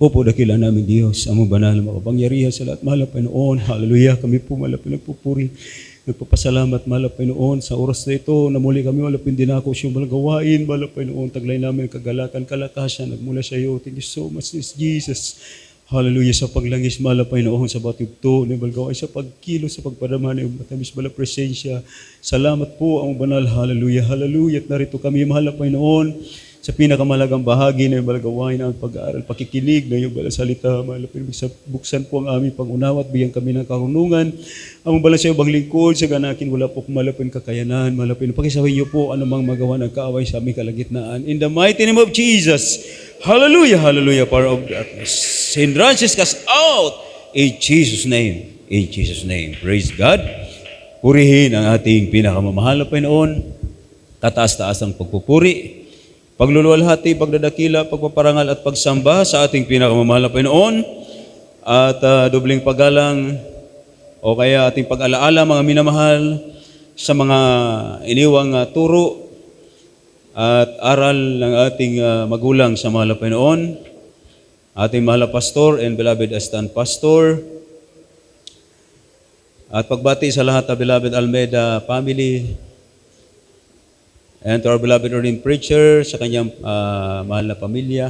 Opo, dakila namin Diyos, ang banal na makapangyarihan sa lahat. Mahal na Panginoon, hallelujah, kami po mahal na pinagpupuri. Nagpapasalamat, mahal na Panginoon, sa oras na ito, na muli kami mahal na pindinako siyong malagawain, mahal na Panginoon, taglay namin kagalakan, kalakasan, nagmula sa iyo. Thank you so much, Jesus. Hallelujah, sa paglangis, mahal na Panginoon, sa batugto, na malagawain, sa pagkilo, sa pagpadama, na matamis bala presensya. Salamat po, ang banal, hallelujah, hallelujah. At narito kami, mahal na Panginoon, sa pinakamalagang bahagi na yung balagawain ng pag-aaral, pakikinig na yung balasalita, buksan po ang aming pangunawa at bigyan kami ng karunungan. Ang bala sa iyo bang lingkod, sa ganakin, wala po kumalapin kakayanan, malapin. Pakisawin niyo po anumang magawa ng kaaway sa aming kalagitnaan. In the mighty name of Jesus, hallelujah, hallelujah, power of darkness. Hindrances cast out, in Jesus' name, in Jesus' name. Praise God. Purihin ang ating pinakamamahal na Panginoon, kataas-taas ang pagpupuri, pagluluwalhati, pagdadakila, pagpaparangal at pagsamba sa ating pinakamamahal na Panginoon at dobling paggalang o kaya ating pag-alaala mga minamahal sa mga iniwang turo at aral ng ating magulang sa mahal na Panginoon, ating mahal na pastor and beloved assistant pastor, at pagbati sa lahat ng beloved Almeida family, and to our beloved ordained preacher, sa kanyang mahal na pamilya.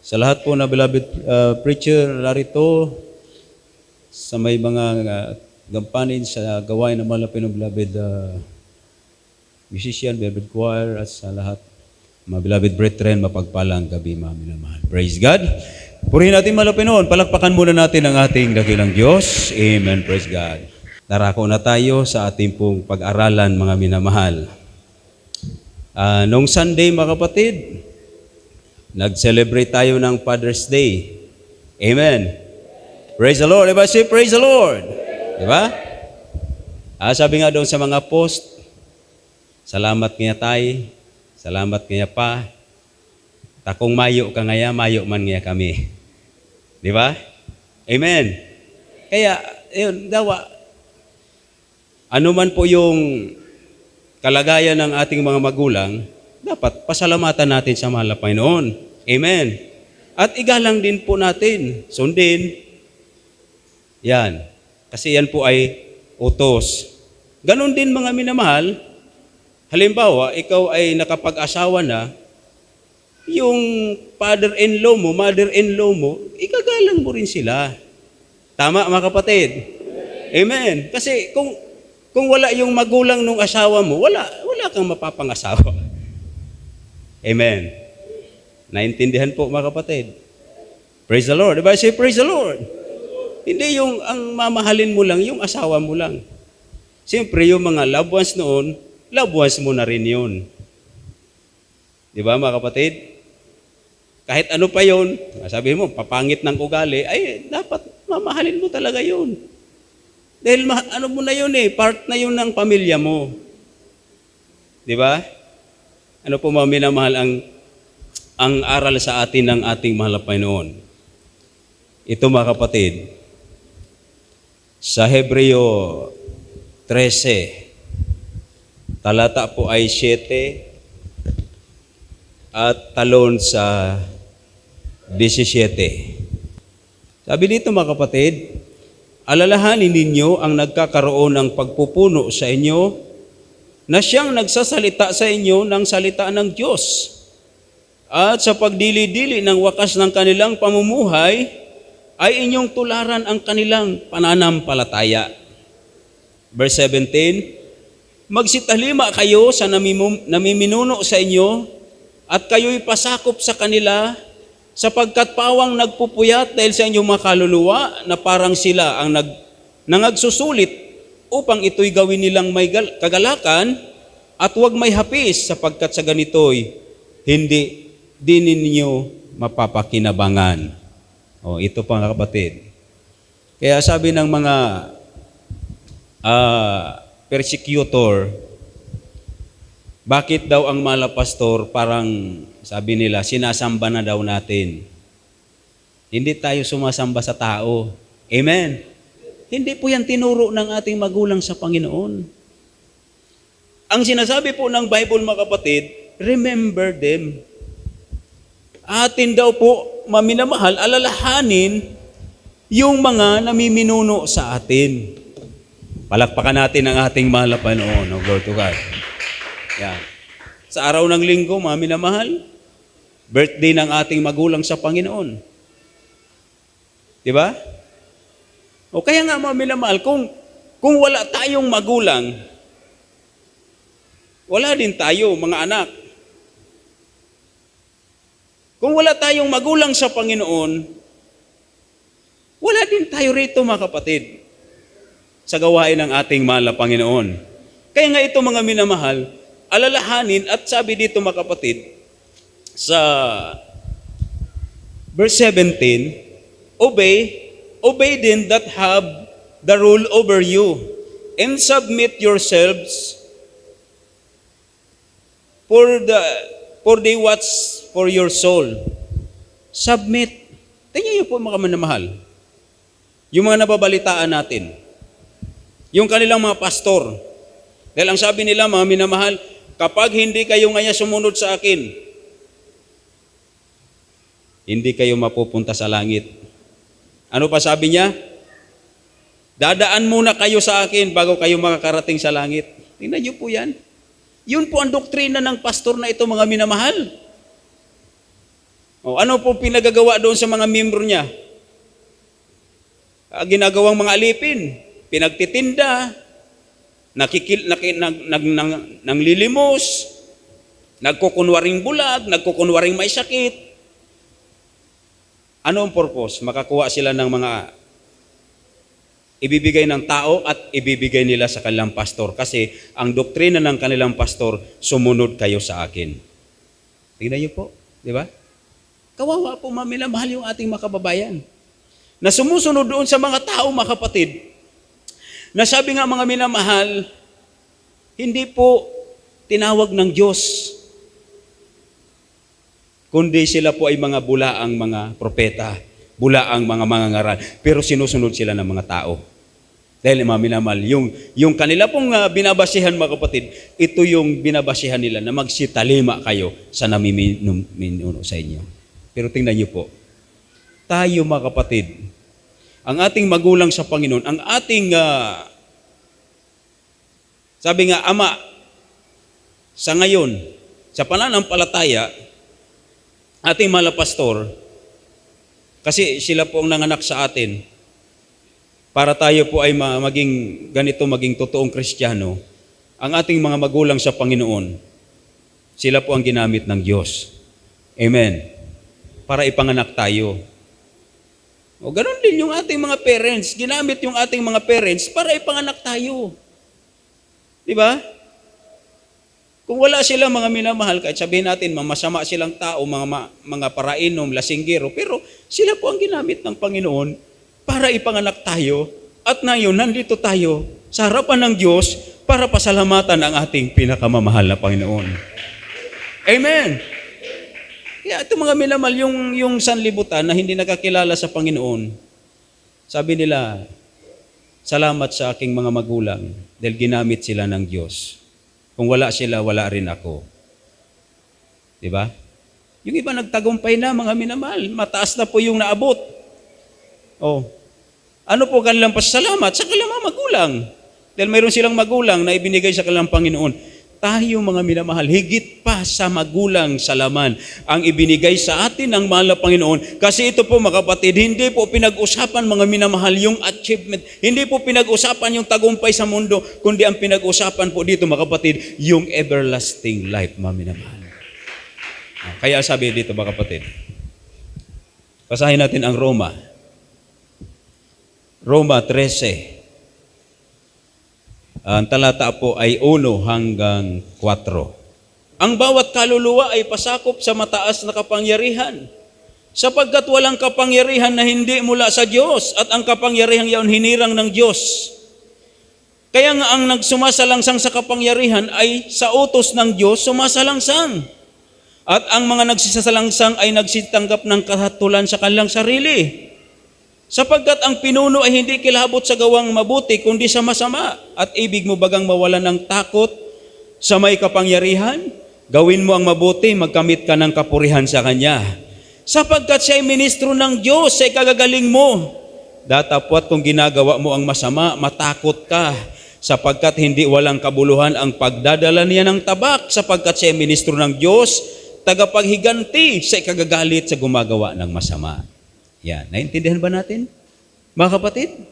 Sa lahat po na beloved preacher narito, sa may mga gampanin sa gawain ng mahal na Panginoon, beloved musician, beloved choir, at sa lahat mga beloved brethren, mapagpalang gabi, mga minamahal. Praise God. Purihin natin mahal na Panginoon. Palakpakan muna natin ang ating dakilang Diyos. Amen. Praise God. Darako na tayo sa ating pong pag-aralan, mga minamahal. Noong Sunday, mga kapatid, nag-celebrate tayo ng Father's Day. Amen. Praise the Lord. Everybody say, praise the Lord. Diba? Sabi nga doon sa mga post, salamat nga tay, salamat nga pa, takong mayo ka ngaya, mayo man nga kami. Diba? Amen. Kaya, yun, dawa, ano man po yung kalagayan ng ating mga magulang, dapat pasalamatan natin sa mahal na Panginoon. Amen. At igalang din po natin, sundin. Yan. Kasi yan po ay utos. Ganon din mga minamahal, halimbawa, ikaw ay nakapag-asawa na, yung father-in-law mo, mother-in-law mo, ikagalang mo rin sila. Tama mga kapatid? Amen. Kasi kung wala yung magulang nung asawa mo, wala kang mapapangasawa. Amen. Naintindihan po mga kapatid. Praise the Lord. Diba? Say, praise the Lord. Hindi yung ang mamahalin mo lang, yung asawa mo lang. Siyempre, yung mga loved ones noon, loved ones mo na rin yun. Diba mga kapatid? Kahit ano pa yun, sabi mo, papangit ng ugali, ay dapat mamahalin mo talaga yun. Dahil ano mo na yun part na yun ng pamilya mo. Di ba? Ano po mga minamahal ang aral sa atin ng ating mahal na Panginoon? Ito mga kapatid, sa Hebreo 13, talata po ay 7 at talon sa 17. Sabi dito mga kapatid, alalahanin ninyo ang nagkakaroon ng pagpupuno sa inyo na siyang nagsasalita sa inyo ng salita ng Diyos. At sa pagdili-dili ng wakas ng kanilang pamumuhay, ay inyong tularan ang kanilang pananampalataya. Verse 17, magsitalima kayo sa namiminuno sa inyo at kayo'y pasakop sa kanila sapagkat pawang nagpupuyat dahil sa inyong mga kaluluwa na parang sila ang nangagsusulit upang ito'y gawin nilang may kagalakan at huwag may hapis sapagkat sa ganito'y hindi din ninyo mapapakinabangan. Ito pa mga kapatid. Kaya sabi ng mga persecutor, bakit daw ang mahal na pastor parang sabi nila, sinasamba na daw natin. Hindi tayo sumasamba sa tao. Amen. Hindi po yan tinuro ng ating magulang sa Panginoon. Ang sinasabi po ng Bible mga kapatid, remember them. Atin daw po maminamahal, alalahanin yung mga namiminuno sa atin. Palakpakan natin ang ating mahal na Panginoon. Oh, glory to God. Yan. Sa araw ng linggo, maminamahal, birthday ng ating magulang sa Panginoon. Di ba? O kaya nga maminamahal, kung wala tayong magulang, wala din tayo, mga anak. Kung wala tayong magulang sa Panginoon, wala din tayo rito, mga kapatid, sa gawain ng ating mahal na Panginoon. Kaya nga ito, mga minamahal, alalahanin, at sabi dito, mga kapatid, sa verse 17, obey them that have the rule over you, and submit yourselves, for they watch for your soul. Submit. Tingnan niyo po, mga minamahal, yung mga nababalitaan natin, yung kanilang mga pastor, dahil ang sabi nila, mga minamahal, kapag hindi kayo ngayon sumunod sa akin, hindi kayo mapupunta sa langit. Ano pa sabi niya? Dadaan muna kayo sa akin bago kayo makakarating sa langit. Tingnan niyo po yan. Yun po ang doktrina ng pastor na ito, mga minamahal. O, ano po pinagagawa doon sa mga miyembro niya? Ginagawang mga alipin, pinagtitinda, nanglilimos, nagkukunwaring bulag, nagkukunwaring may sakit. Ano ang purpose? Makakuha sila ng mga ibibigay ng tao at ibibigay nila sa kanilang pastor. Kasi ang doktrina ng kanilang pastor, sumunod kayo sa akin. Tingnan niyo po, di ba? Kawawa po, maminamahal yung ating mga kababayan na sumusunod doon sa mga tao, mga kapatid, na sabi nga, mga minamahal, hindi po tinawag ng Diyos, kundi sila po ay mga bulaang mga propeta, bulaang mga mangangaral, pero sinusunod sila ng mga tao. Dahil, mga minamahal, yung kanila pong binabasihan, mga kapatid, ito yung binabasihan nila na magsitalima kayo sa namiminuno sa inyo. Pero tingnan niyo po, tayo, mga kapatid, ang ating magulang sa Panginoon, ang ating, sabi nga, Ama, sa ngayon, sa pananampalataya, ating mga pastor, kasi sila po ang nanganak sa atin, para tayo po ay maging ganito, maging totoong Kristiyano, ang ating mga magulang sa Panginoon, sila po ang ginamit ng Diyos. Amen. Para ipanganak tayo. O ganoon din yung ating mga parents. Ginamit yung ating mga parents para ipanganak tayo. Di ba? Kung wala sila, mga minamahal, kahit sabihin natin, masama silang tao, mga parainom, lasinggero, pero sila po ang ginamit ng Panginoon para ipanganak tayo. At ngayon, nandito tayo sa harapan ng Diyos para pasalamatan ang ating pinakamamahal na Panginoon. Amen. Kaya ito, mga minamahal, yung sanlibutan na hindi nakakilala sa Panginoon, sabi nila, salamat sa aking mga magulang dahil ginamit sila ng Diyos. Kung wala sila, wala rin ako. Diba? Yung iba nagtagumpay na, mga minamahal, mataas na po yung naabot. Oh. Ano po kanilang pasasalamat? Sa kanilang mga magulang. Dahil mayroon silang magulang na ibinigay sa kanilang Panginoon. Tayo, mga minamahal, higit pa sa magulang sa laman ang ibinigay sa atin ng mahal na Panginoon. Kasi ito po, mga kapatid, hindi po pinag-usapan, mga minamahal, yung achievement. Hindi po pinag-usapan yung tagumpay sa mundo, kundi ang pinag-usapan po dito, mga kapatid, yung everlasting life, mga minamahal. Kaya sabi dito, mga kapatid, basahin natin ang Roma 13. Ang talata po ay 1 hanggang 4. Ang bawat kaluluwa ay pasakop sa mataas na kapangyarihan, sapagkat walang kapangyarihan na hindi mula sa Diyos, at ang kapangyarihan yaon hinirang ng Diyos. Kaya nga ang nagsumasalangsang sa kapangyarihan ay sa utos ng Diyos sumasalangsang. At ang mga nagsisasalangsang ay nagsitanggap ng kahatulan sa kanilang sarili. Sapagkat ang pinuno ay hindi kilabot sa gawang mabuti, kundi sa masama. At ibig mo bagang mawalan ng takot sa may kapangyarihan? Gawin mo ang mabuti, magkamit ka ng kapurihan sa Kanya. Sapagkat siya ay ministro ng Diyos, siya ay kagagaling mo. Datapwat kung ginagawa mo ang masama, matakot ka, sapagkat hindi walang kabuluhan ang pagdadala niya ng tabak, sapagkat siya ay ministro ng Diyos, tagapaghiganti, siya ay kagagalit sa gumagawa ng masama. Yan, naintindihan ba natin, mga kapatid?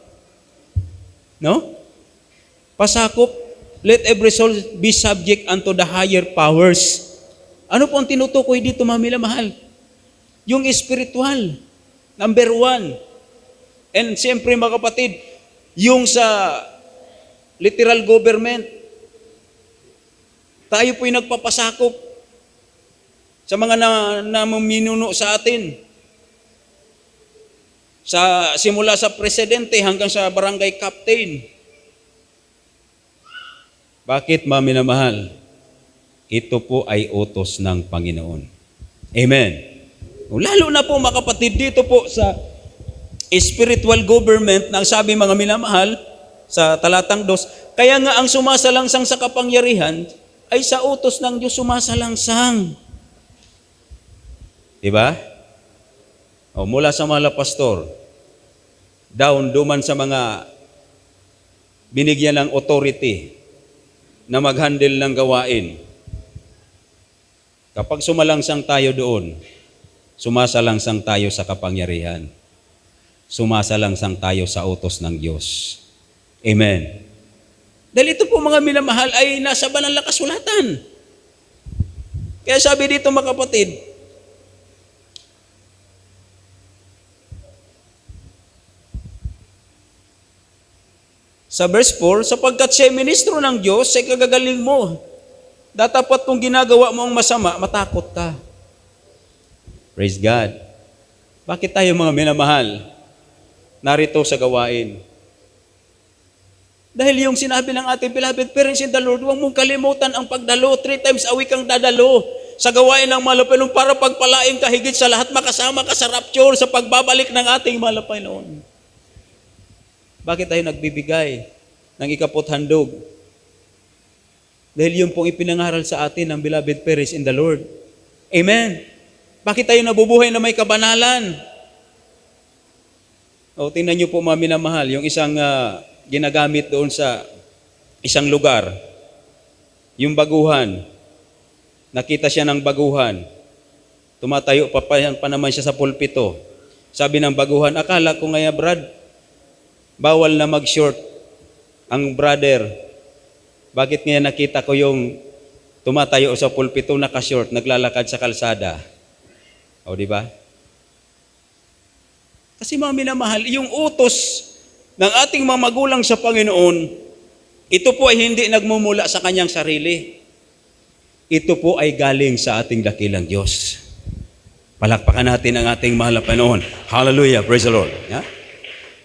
No? Pasakop, let every soul be subject unto the higher powers. Ano po ang tinutukoy dito, mga minamahal? Yung spiritual, number 1. And siyempre, mga kapatid, yung sa literal government, tayo po'y nagpapasakop sa mga namumuno sa atin. Simula sa presidente hanggang sa barangay captain. Bakit, mga minamahal? Ito po ay utos ng Panginoon. Amen. Lalo na po, mga kapatid, dito po sa spiritual government na sabi, mga minamahal, sa talatang 2, kaya nga ang sumasalangsang sa kapangyarihan ay sa utos ng Diyos sumasalangsang. Diba? O, mula sa mga pastor, duman sa mga binigyan ng authority na mag-handle ng gawain. Kapag sumalangsang tayo doon, sumasalangsang tayo sa kapangyarihan. Sumasalangsang tayo sa utos ng Diyos. Amen. Dahil ito po, mga minamahal, ay nasa banal na kasulatan. Kaya sabi dito, mga kapatid, sa verse 4, sapagkat siya ministro ng Diyos, siya kagagaling mo. Datapat kung ginagawa mo ang masama, matakot ka. Praise God. Bakit tayo, mga minamahal, narito sa gawain? Dahil yung sinabi ng ating beloved parents in the Lord, huwag mong kalimutan ang pagdalo. 3 times a week ang dadalo sa gawain ng Malapinoon para pagpalain ka higit sa lahat, makasama ka sa rapture, sa pagbabalik ng ating Malapinoon. Bakit tayo nagbibigay ng ikaputhandog? Dahil yun pong ipinangaral sa atin ng beloved parents in the Lord. Amen. Bakit tayo nabubuhay na may kabanalan? O, tingnan niyo po, mga minamahal, yung isang ginagamit doon sa isang lugar, yung baguhan, nakita siya ng baguhan, tumatayo pa naman siya sa pulpito. Sabi ng baguhan, akala ko nga, Brad, bawal na mag-short ang brother. Bakit nga nakita ko yung tumatayo sa pulpito naka-short, naglalakad sa kalsada? O, di ba? Kasi, mga minamahal, yung utos ng ating mga magulang sa Panginoon, ito po ay hindi nagmumula sa kanyang sarili. Ito po ay galing sa ating dakilang Diyos. Palakpakan natin ang ating mahal na Panginoon. Hallelujah, praise the Lord. Yeah?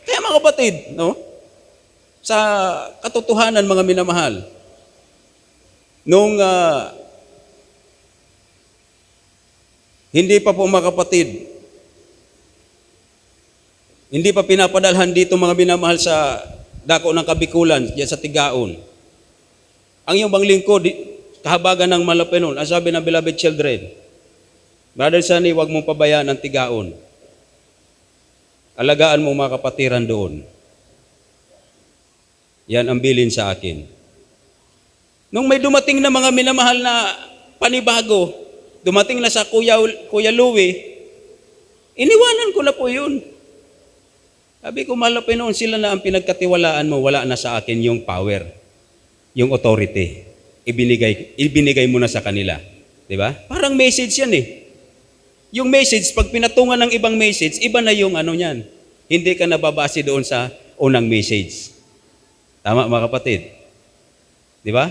Kaya, mga kapatid, no? Sa katotohanan, mga minamahal, nung hindi pa po, mga kapatid, hindi pa pinapadalhan dito, mga minamahal, sa dako ng Kabikulan, diyan sa Tigaon. Ang iyong bang lingkod, kahabagan ng Malapinoon, ang sabi ng beloved children, Brother Sunny, huwag mong pabayaan ang Tigaon. Alagaan mo mga kapatiran doon. Yan ang bilin sa akin. Nung may dumating na, mga minamahal, na panibago, dumating na sa Kuya Louie, iniwanan ko na po yun. Sabi ko, Malapinoon, sila na ang pinagkatiwalaan mo, wala na sa akin yung power, yung authority. Ibinigay mo na sa kanila. Diba? Parang message yan eh. Yung message, pag pinatungan ng ibang message, iba na yung ano yan. Hindi ka nababase doon sa unang message. Tama, mga kapatid? Diba?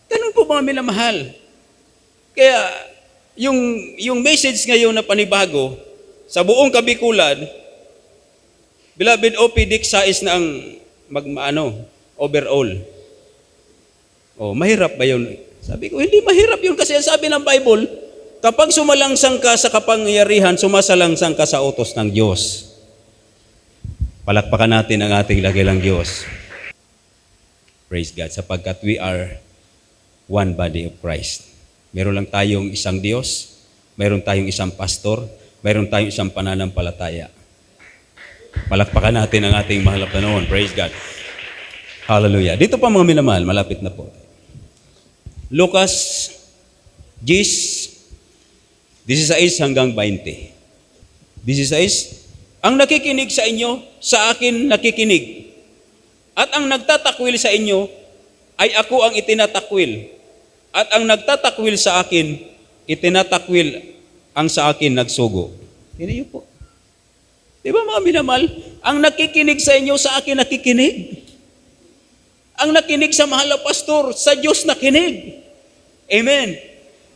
Ganun po, mga minamahal. Kaya, yung message ngayon na panibago, sa buong Kabikulan, beloved, OPDIC size na ang overall. Oh, mahirap ba yun? Sabi ko, hindi mahirap yun kasi sabi ng Bible, kapag sumalangsang ka sa kapangyarihan, sumasalangsang ka sa utos ng Diyos. Palakpakan natin ang ating dakilang Diyos. Praise God, sapagkat we are one body of Christ. Meron lang tayong isang Diyos, meron tayong isang pastor, mayroon tayong isang pananampalataya. Palakpakan natin ang ating mahal na Panginoon. Praise God. Hallelujah. Dito pa mga minamahal, malapit na po. Lucas 10:16 hanggang 20. 16, ang nakikinig sa inyo, sa akin nakikinig. At ang nagtatakwil sa inyo, ay ako ang itinatakwil. At ang nagtatakwil sa akin, itinatakwil ang sa akin nagsugo. Yan yun po. Di ba mga minamahal? Ang nakikinig sa inyo, sa akin nakikinig. Ang nakinig sa mahal na pastor, sa Diyos nakinig. Amen.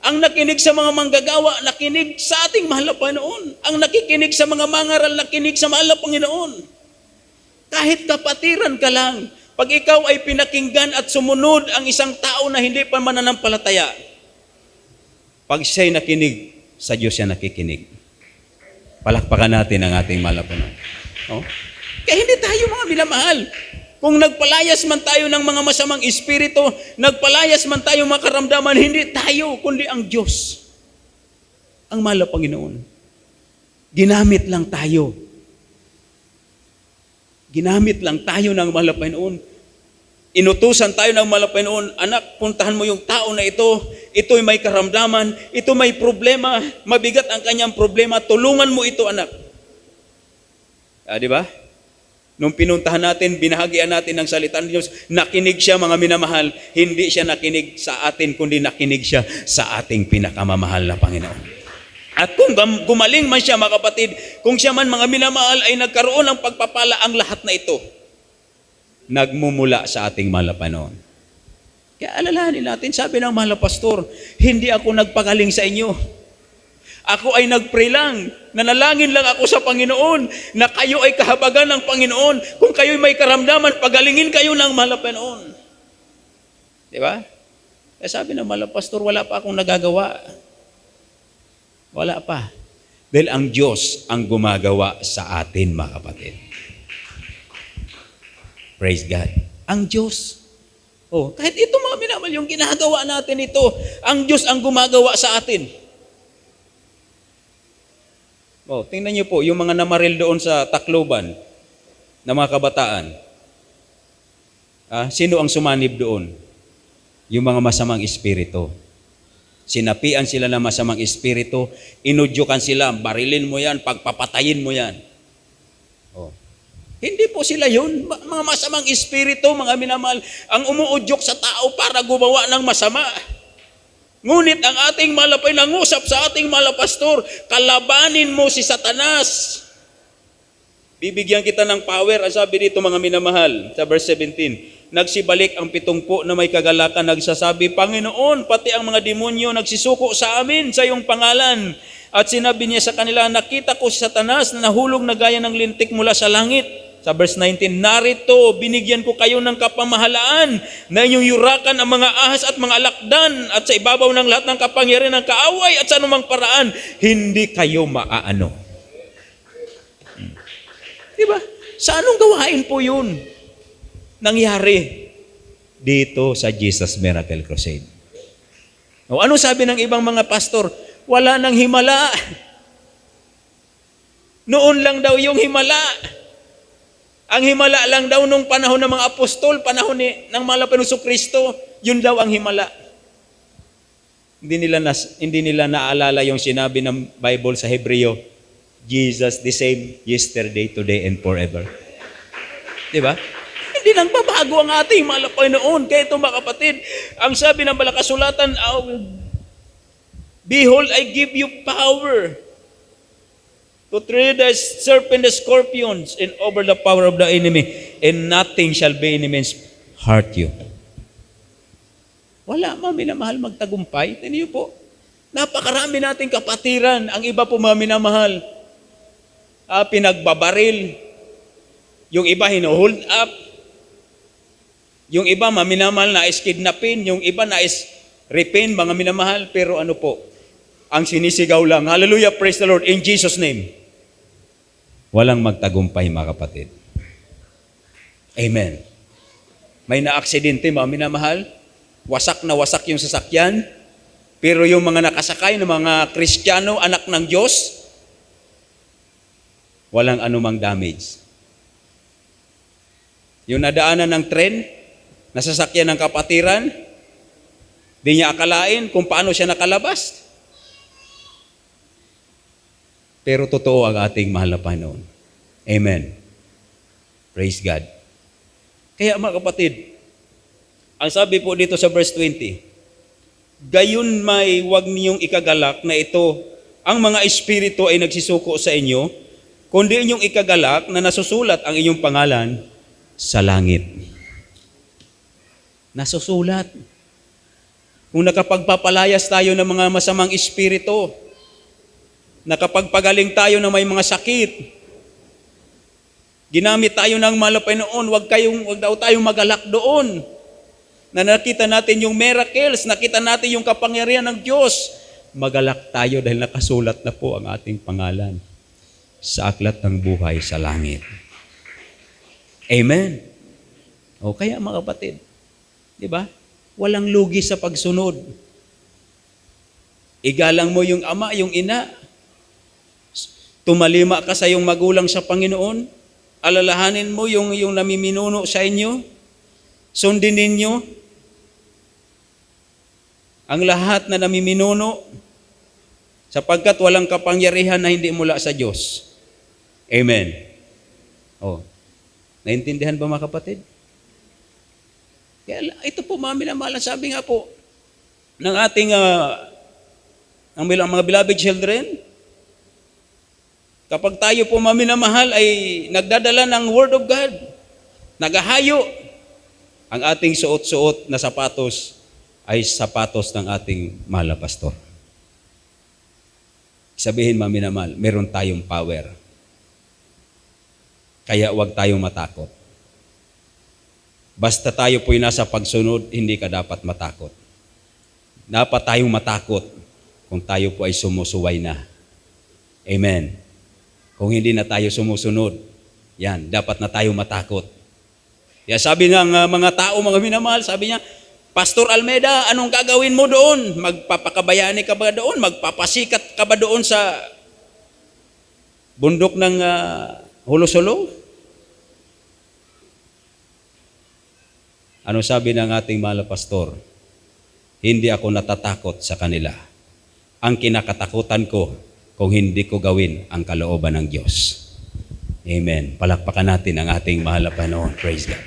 Ang nakinig sa mga manggagawa, nakinig sa ating mahal na Panginoon. Ang nakikinig sa mga mangaral, nakinig sa mahal na Panginoon. Kahit kapatiran ka lang, pag ikaw ay pinakinggan at sumunod ang isang tao na hindi pa mananampalataya, pag siya'y nakinig, sa Diyos siya nakikinig. Palakpakan natin ang ating mahal na Panginoon. Oh? Kaya hindi tayo mga minamahal. Kung nagpalayas man tayo ng mga masamang espiritu, nagpalayas man tayo makaramdaman, hindi tayo, kundi ang Diyos. Ang mahal na Panginoon. Ginamit lang tayo. Ginamit lang tayo ng mahal na Panginoon. Inutusan tayo ng mahal na Panginoon, anak, puntahan mo yung tao na ito'y may karamdaman, ito may problema, mabigat ang kanyang problema, tulungan mo ito, anak. Di ba? Nung pinuntahan natin, binahagian natin ng salita ng Diyos, nakinig siya mga minamahal, hindi siya nakinig sa atin, kundi nakinig siya sa ating pinakamamahal na Panginoon. At kung gumaling man siya mga kapatid, kung siya man mga minamahal ay nagkaroon ng pagpapala, ang lahat na ito, nagmumula sa ating mahal na Panginoon. Kaya alalahanin natin, sabi ng mahal na pastor, hindi ako nagpagaling sa inyo. Ako ay nag-pray lang, nanalangin lang ako sa Panginoon, na kayo ay kahabagan ng Panginoon. Kung kayo'y may karamdaman, pagalingin kayo ng mahal na Panginoon. Di ba? Kaya sabi ng mahal na pastor, wala pa akong nagagawa. Wala pa. Dahil ang Diyos ang gumagawa sa atin, mga kapatid. Praise God. Ang Diyos. Oh, kahit ito mga minamahal, yung ginagawa natin ito, ang Diyos ang gumagawa sa atin. Oh, tingnan niyo po, yung mga namaril doon sa Tacloban na mga kabataan. Sino ang sumanib doon? Yung mga masamang espiritu. Sinapian sila ng masamang espiritu, inudyukan sila, barilin mo yan, pagpapatayin mo yan. Oh. Hindi po sila yun. Mga masamang espiritu, mga minamahal, ang umuudyok sa tao para gumawa ng masama. Ngunit ang ating malapay nangusap sa ating malapastor, kalabanin mo si Satanas. Bibigyan kita ng power, ang sabi dito mga minamahal, sa verse 17, nagsibalik ang 70 na may kagalakan, nagsasabi, Panginoon, pati ang mga demonyo nagsisuko sa amin sa iyong pangalan. At sinabi niya sa kanila, nakita ko si Satanas na nahulog na gaya ng lintik mula sa langit. Sa verse 19, narito, binigyan ko kayo ng kapamahalaan na inyong yurakan ang mga ahas at mga alakdan at sa ibabaw ng lahat ng kapangyarihan ng kaaway at sa anumang paraan, hindi kayo maaano. Diba? Sa anong gawain po yun? Nangyari dito sa Jesus Miracle Crusade. O ano sabi ng ibang mga pastor? Wala nang himala. Noon lang daw yung himala. Ang himala lang daw nung panahon ng mga apostol, panahon ng mahal na Panginoong Kristo, yun daw ang himala. Hindi nila naalala yung sinabi ng Bible sa Hebreo, Jesus the same yesterday, today, and forever. Diba? Hindi nang babago ang ating mahal na Panginoon. Kaya ito mga kapatid, ang sabi ng balakasulatan, behold, I give you power to tread the serpent, the scorpions, and over the power of the enemy, and nothing shall by any means hurt you. Wala, minamahal, magtagumpay. Tingnan niyo po, napakarami nating kapatiran. Ang iba po, minamahal, pinagbabaril. Yung iba, hino-hold up. Yung iba, minamahal, nais-kidnapin. Yung iba, nais-repin, mga minamahal. Pero ano po, ang sinisigaw lang, hallelujah, praise the Lord, in Jesus' name. Walang magtagumpay, mga kapatid. Amen. May na-aksidente, mga minamahal, wasak na wasak yung sasakyan, pero yung mga nakasakay ng mga Kristiyano, anak ng Diyos, walang anumang damage. Yung nadaanan ng tren, nasasakyan ng kapatiran, di niya akalain kung paano siya nakalabas. Pero totoo ang ating mahal na Panginoon. Amen. Praise God. Kaya mga kapatid, ang sabi po dito sa verse 20, gayon may huwag niyong ikagalak na ito, ang mga espiritu ay nagsisuko sa inyo, kundi inyong ikagalak na nasusulat ang inyong pangalan sa langit. Nasusulat. Kung nakapagpapalayas tayo ng mga masamang espiritu, nakapagpagaling tayo ng may mga sakit, ginamit tayo ng mahal na Panginoon, wag daw tayong magalak doon. Na nakita natin yung miracles, nakita natin yung kapangyarihan ng Diyos. Magalak tayo dahil nakasulat na po ang ating pangalan sa aklat ng buhay sa langit. Amen. O kaya mga kapatid, di ba? Walang lugi sa pagsunod. Igalang mo yung ama, yung ina. Tumalima ka sa iyong magulang sa Panginoon. Alalahanin mo yung namiminuno sa inyo. Sundin ninyo ang lahat na namiminuno sapagkat walang kapangyarihan na hindi mula sa Diyos. Amen. Oh. Naintindihan ba mga kapatid? Kaya ito po mga minamahal, sabi nga po ng ating ang mga beloved children, kapag tayo po mga minamahal ay nagdadala ng Word of God, nagahayo, ang ating suot-suot na sapatos ay sapatos ng ating mahal na pastor. Sabihin mga minamahal, meron tayong power. Kaya huwag tayong matakot. Basta tayo po'y nasa pagsunod, hindi ka dapat matakot. Dapat tayong matakot kung tayo po ay sumusuway na. Amen. Kung hindi na tayo sumusunod, yan, dapat na tayo matakot. Kaya sabi ng mga tao, mga minamahal, sabi niya, Pastor Almeida, anong gagawin mo doon? Magpapakabayani ka ba doon? Magpapasikat ka ba doon sa bundok ng Hulo-Sulo? Ano sabi ng ating mahal na pastor? Hindi ako natatakot sa kanila. Ang kinakatakutan ko kung hindi ko gawin ang kalooban ng Diyos. Amen. Palakpakan natin ang ating mahal na Panginoon. Praise God.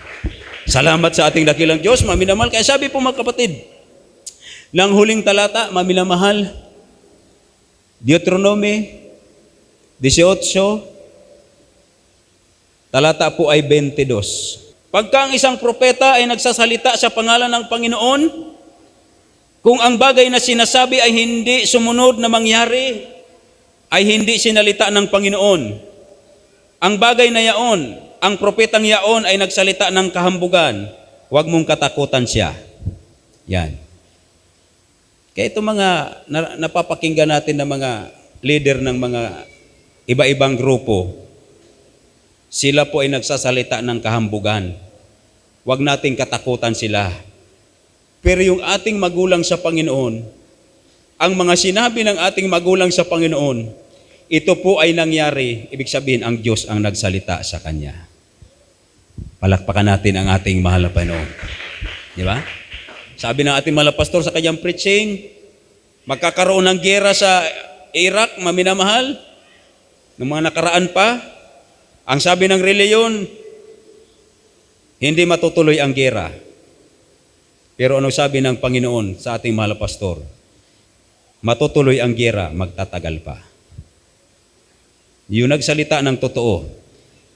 Salamat sa ating dakilang Diyos, maminamahal. Kaya sabi po mga kapatid, ng huling talata, maminamahal, Deuteronomy 18, talata po ay 22. Pagka ang isang propeta ay nagsasalita sa pangalan ng Panginoon, kung ang bagay na sinasabi ay hindi sumunod na mangyari, ay hindi sinalita ng Panginoon. Ang bagay na yaon, ang propetang yaon ay nagsalita ng kahambugan, huwag mong katakutan siya. Yan. Kaya ito mga napapakinggan natin ng mga leader ng mga iba-ibang grupo, sila po ay nagsasalita ng kahambugan. Huwag nating katakutan sila. Pero yung ating magulang sa Panginoon, ang mga sinabi ng ating magulang sa Panginoon, ito po ay nangyari, ibig sabihin ang Diyos ang nagsalita sa Kanya. Palakpakan natin ang ating mahal na Panginoon. Di ba? Sabi ng ating mahal na pastor sa kanyang preaching, magkakaroon ng giyera sa Iraq, maminamahal, ng mga nakaraan pa. Ang sabi ng reliyon, hindi matutuloy ang giyera. Pero ano sabi ng Panginoon sa ating mahal na pastor? Matutuloy ang giyera, magtatagal pa. Yung nagsalita ng totoo,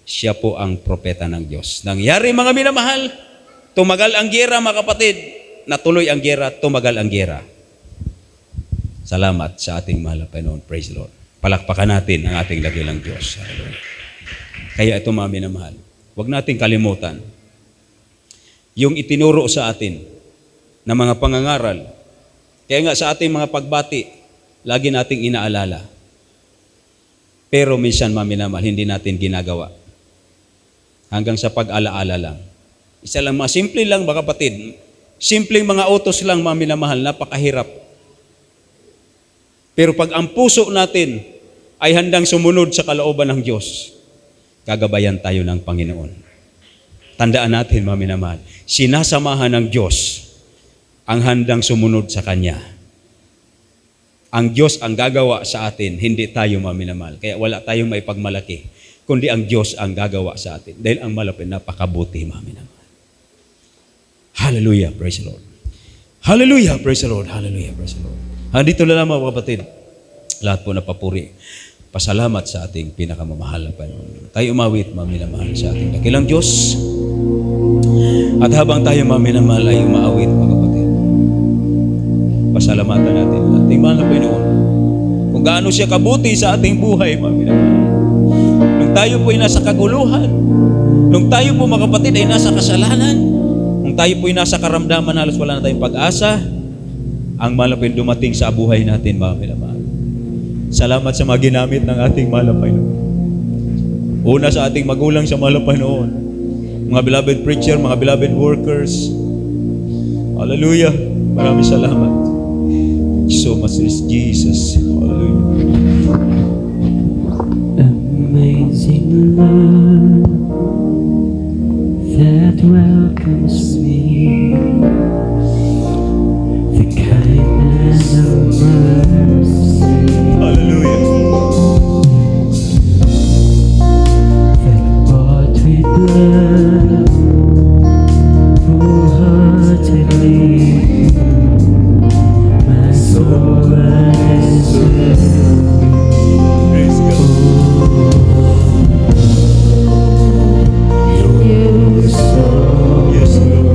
siya po ang propeta ng Diyos. Nangyari mga minamahal, tumagal ang giyera mga kapatid, natuloy ang giyera, tumagal ang giyera. Salamat sa ating mahal na Panginoon. Praise the Lord. Palakpakan natin ang ating dakilang Diyos. Kaya ito mga minamahal, huwag nating kalimutan yung itinuro sa atin na mga pangangaral. Kaya nga sa ating mga pagbati, lagi nating inaalala. Pero minsan mga minamahal, hindi natin ginagawa. Hanggang sa pag-alaala lang. Isa lang, mga simple lang mga kapatid. Simpleng mga utos lang mga minamahal, napakahirap. Pero pag ang puso natin ay handang sumunod sa kalooban ng Diyos, kagabayan tayo ng Panginoon. Tandaan natin, mga minamahal, sinasamahan ng Diyos ang handang sumunod sa Kanya. Ang Diyos ang gagawa sa atin, hindi tayo, mga minamahal. Kaya wala tayong maipagmalaki, kundi ang Diyos ang gagawa sa atin. Dahil ang malapit, napakabuti, mga minamahal. Hallelujah, praise the Lord. Hallelujah, praise the Lord. Hallelujah, praise the Lord. Dito na lang, mga kapatid. Lahat po napapuri. Pasalamat sa ating pinakamamahal na Panginoon. Tayo umawit, mga minamahal, sa ating dakilang Diyos. At habang tayo, mga minamahal, ay umaawit, mga kapatid, pasalamatan natin ang ating mahal na Panginoon. Kung gaano siya kabuti sa ating buhay, mga minamahal. Nung tayo po ay nasa kaguluhan, nung tayo po, mga kapatid, ay nasa kasalanan, nung tayo po ay nasa karamdaman, halos wala na tayong pag-asa, ang mahal na Panginoon dumating sa buhay natin, mga minamahal. Salamat sa mga ginamit ng ating mahal na Panginoon. Una sa ating magulang sa mahal na Panginoon, mga beloved preacher, mga beloved workers. Hallelujah. Maraming salamat. Thank you so much, Jesus. Hallelujah. Amazing love that welcomes me. The kindness of mercy. Hallelujah. That bought with blood, wholeheartedly, my soul has Praise God. you so Yes, Lord.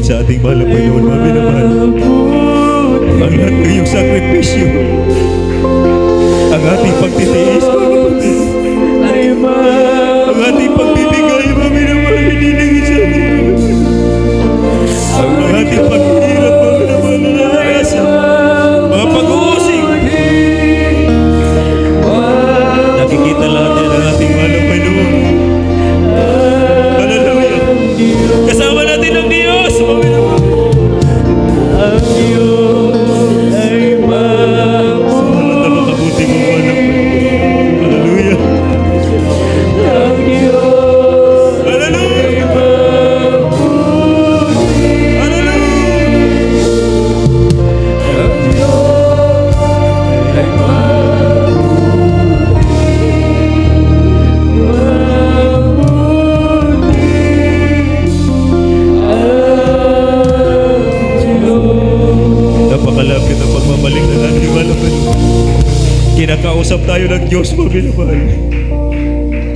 sa ating mahal na Panginoon, mga minamahal. Ang lahat ng iyong sakripisyo, ang ating pagtitiis, ang ating pagbibigay, mga minamahal, hindi lang isa ang ating paghihirap, mga minamahal, na nakakasa, mga pag-uusig. Nakikita lahat yan ang ating mahal na Panginoon. Hallelujah. Kasama natin ang Diyos, mga minamahal. Ang Diyos ay Salamat na makabuti mo, mahal na Panginoon. Hallelujah. ang Diyos Hallelujah. Hallelujah. Napakalapit ang pagmamalik ng ating mahal na Panginoon. Kinakausap tayo ng Diyos, mga minamahal.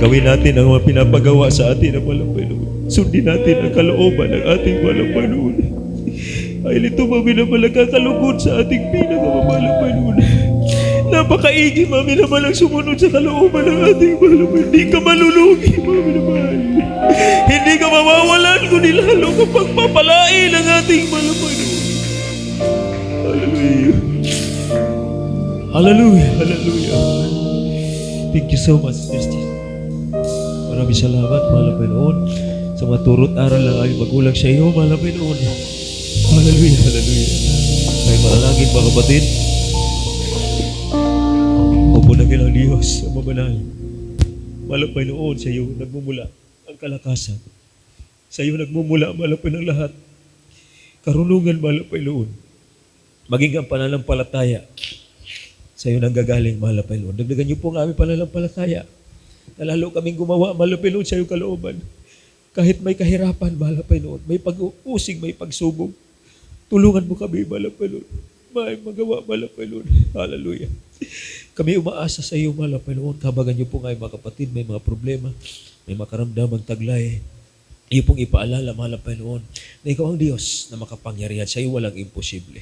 Gawin natin ang mga pinapagawa sa atin ng mahal na Panginoon. Sundin natin ang kalooban ng ating mahal na Panginoon. Ay ito, mga minamahal, nagkakalugod sa ating pinakamamahal na Panginoon. Napakaigi, mga minamahal, ang sumunod sa kalooban ng ating mahal na Panginoon. Hindi ka malulugi, mga minamahal. Hindi ka mawawalan, kundi lalo ka pagpapalain ng ating mahal na Panginoon. Hallelujah. Hallelujah. Hallelujah. Thank you so much, Sister. Maraming salamat, mahal na Panginoon, sa mga turot aral ng aming magulang sa iyo, mahal na Panginoon. Hallelujah. Hallelujah. Ay manalangin, mga kapatid. Opo na ang Diyos sa mabanal. Mahal na Panginoon, sa iyo nagmumula ang kalakasan. Sa iyo nagmumula, mahal na Panginoon, lahat. Karunungan, mahal na Panginoon. Maging ang pananampalataya sa iyo nang gagaling, mahal na Panginoon. Dagdagan niyo po ang aming pananampalataya na lalo kaming gumawa, mahal na Panginoon, sa iyo kalooban. Kahit may kahirapan, mahal na Panginoon, may pag-uusig, may pagsubok, tulungan mo kami, mahal na Panginoon. May magawa, mahal na Panginoon. Hallelujah. Kami umaasa sa iyo, mahal na Panginoon. Kabagan niyo po nga mga kapatid, may mga problema, may makaramdamang taglay. Iyo pong ipaalala, mahal na Panginoon, na ikaw ang Diyos na makapangyarihan. Sa iyo walang imposible.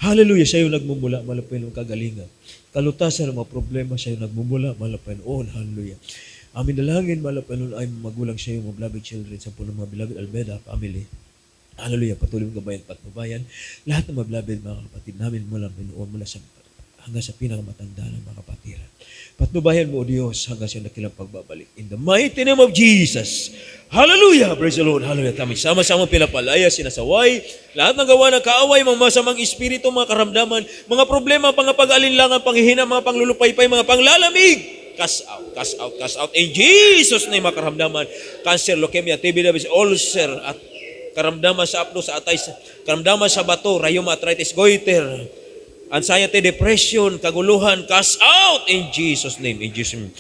Hallelujah. Sa iyo nagmumula, mahal na Panginoon, kagalingan. Kalutasan ng mga problema, sa iyo nagmumula, mahal na Panginoon. Hallelujah. Amin dalangin, mahal na Panginoon, ay magulang sa iyo, mga beloved children, sa puno mga beloved Almeda family. Hallelujah. Patuloy mong gabayan, patnubayan. Lahat ng mga beloved, mga kapatid namin, mula Panginoon, mula sa hanggang sa pinakamatanda ng mga kapatiran. Patnubayan mo, O Diyos, hanggang sa nakilang pagbabalik. In the mighty name of Jesus. Hallelujah! Praise the Lord. Hallelujah. Kami sama-sama pinapalaya, sinasaway, lahat ng gawa ng kaaway, mga masamang espiritu, mga karamdaman, mga problema, mga pag-alinlangan, panghihina, mga panglulupaypay, mga panglalamig. Cast out, cast out, cast out. In Jesus' name, mga karamdaman, cancer, leukemia, TB, diabetes, ulcer, at karamdaman sa apno, sa atay, karamdaman sa bato, rheuma, arthritis, goiter, anxiety, depression, kaguluhan, cast out in Jesus' name. In Jesus' name.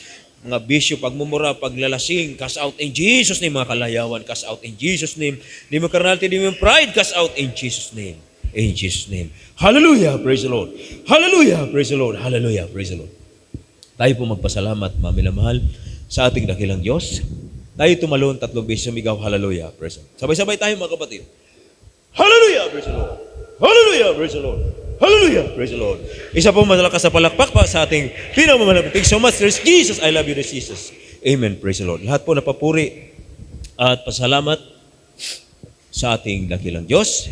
Mga bisyo, pagmumura, paglalasing, cast out in Jesus' name. Mga kalayawan, cast out in Jesus' name. Di mo carnality, di mo pride, cast out in Jesus' name. In Jesus' name. Hallelujah! Praise the Lord. Hallelujah! Praise the Lord. Hallelujah! Praise the Lord. Tayo po magpasalamat, mga minamahal, sa ating dakilang Diyos. Tayo tumalon 3 beses, sumigaw, hallelujah! Praise the Lord. Sabay-sabay tayo, mga kapatid. Hallelujah! Praise the Lord. Hallelujah! Praise the Lord. Hallelujah! Praise the Lord. Isa po malakas sa palakpak pa sa ating pinamamahal. Thank you so much, Jesus. I love you, Jesus. Amen. Praise the Lord. Lahat po napapuri at pasalamat sa ating dakilang Diyos.